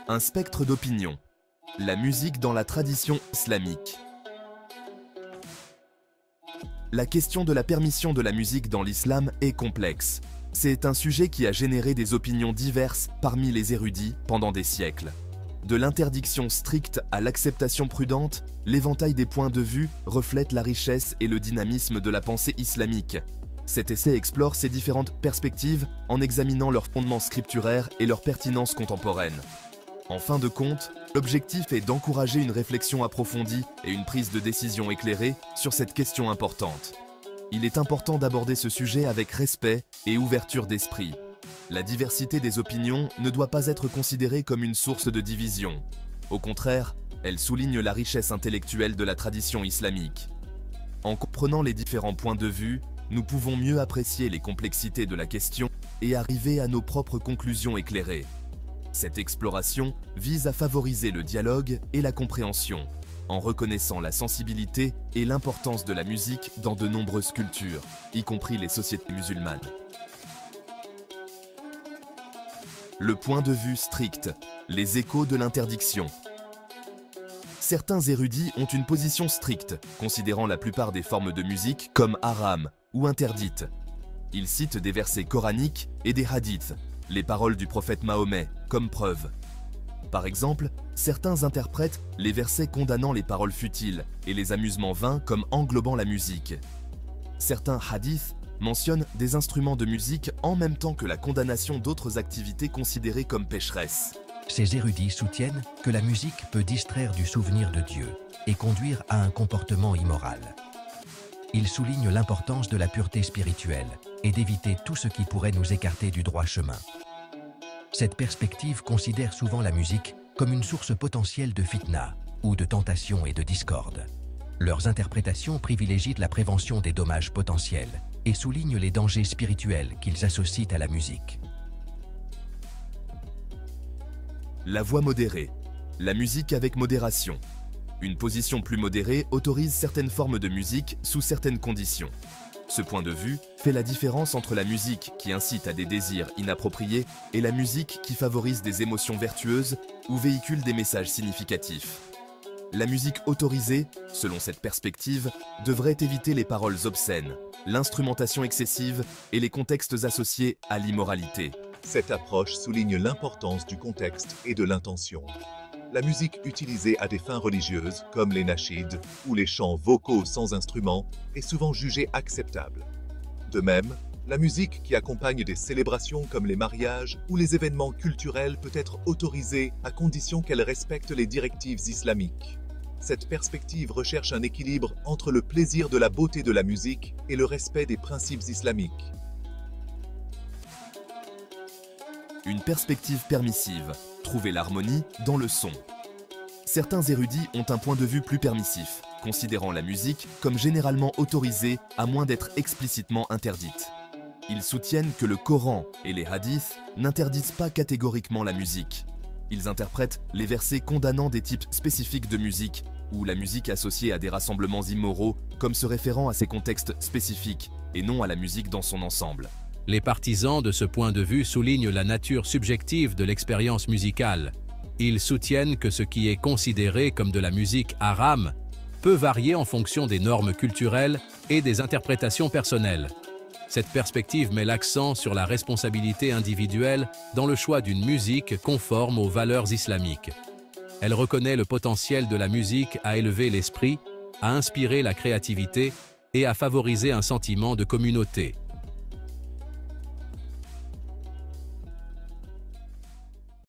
Un spectre d'opinion. La musique dans la tradition islamique. La question de la permission de la musique dans l'islam est complexe. C'est un sujet qui a généré des opinions diverses parmi les érudits pendant des siècles. De l'interdiction stricte à l'acceptation prudente, l'éventail des points de vue reflète la richesse et le dynamisme de la pensée islamique. Cet essai explore ces différentes perspectives en examinant leurs fondements scripturaires et leur pertinence contemporaine. En fin de compte, l'objectif est d'encourager une réflexion approfondie et une prise de décision éclairée sur cette question importante. Il est important d'aborder ce sujet avec respect et ouverture d'esprit. La diversité des opinions ne doit pas être considérée comme une source de division. Au contraire, elle souligne la richesse intellectuelle de la tradition islamique. En comprenant les différents points de vue, nous pouvons mieux apprécier les complexités de la question et arriver à nos propres conclusions éclairées. Cette exploration vise à favoriser le dialogue et la compréhension, en reconnaissant la sensibilité et l'importance de la musique dans de nombreuses cultures, y compris les sociétés musulmanes. Le point de vue strict, les échos de l'interdiction. Certains érudits ont une position stricte, considérant la plupart des formes de musique comme haram ou interdites. Ils citent des versets coraniques et des hadiths, les paroles du prophète Mahomet, comme preuve. Par exemple, certains interprètent les versets condamnant les paroles futiles et les amusements vains comme englobant la musique. Certains hadiths mentionnent des instruments de musique en même temps que la condamnation d'autres activités considérées comme pécheresses. Ces érudits soutiennent que la musique peut distraire du souvenir de Dieu et conduire à un comportement immoral. Ils soulignent l'importance de la pureté spirituelle et d'éviter tout ce qui pourrait nous écarter du droit chemin. Cette perspective considère souvent la musique comme une source potentielle de fitna, ou de tentation et de discorde. Leurs interprétations privilégient la prévention des dommages potentiels et soulignent les dangers spirituels qu'ils associent à la musique. La voix modérée. La musique avec modération. Une position plus modérée autorise certaines formes de musique sous certaines conditions. Ce point de vue fait la différence entre la musique qui incite à des désirs inappropriés et la musique qui favorise des émotions vertueuses ou véhicule des messages significatifs. La musique autorisée, selon cette perspective, devrait éviter les paroles obscènes, l'instrumentation excessive et les contextes associés à l'immoralité. Cette approche souligne l'importance du contexte et de l'intention. La musique utilisée à des fins religieuses, comme les nashids ou les chants vocaux sans instrument, est souvent jugée acceptable. De même, la musique qui accompagne des célébrations comme les mariages ou les événements culturels peut être autorisée à condition qu'elle respecte les directives islamiques. Cette perspective recherche un équilibre entre le plaisir de la beauté de la musique et le respect des principes islamiques. Une perspective permissive. Trouver l'harmonie dans le son. Certains érudits ont un point de vue plus permissif, considérant la musique comme généralement autorisée à moins d'être explicitement interdite. Ils soutiennent que le Coran et les hadiths n'interdisent pas catégoriquement la musique. Ils interprètent les versets condamnant des types spécifiques de musique ou la musique associée à des rassemblements immoraux comme se référant à ces contextes spécifiques et non à la musique dans son ensemble. Les partisans de ce point de vue soulignent la nature subjective de l'expérience musicale. Ils soutiennent que ce qui est considéré comme de la musique haram peut varier en fonction des normes culturelles et des interprétations personnelles. Cette perspective met l'accent sur la responsabilité individuelle dans le choix d'une musique conforme aux valeurs islamiques. Elle reconnaît le potentiel de la musique à élever l'esprit, à inspirer la créativité et à favoriser un sentiment de communauté.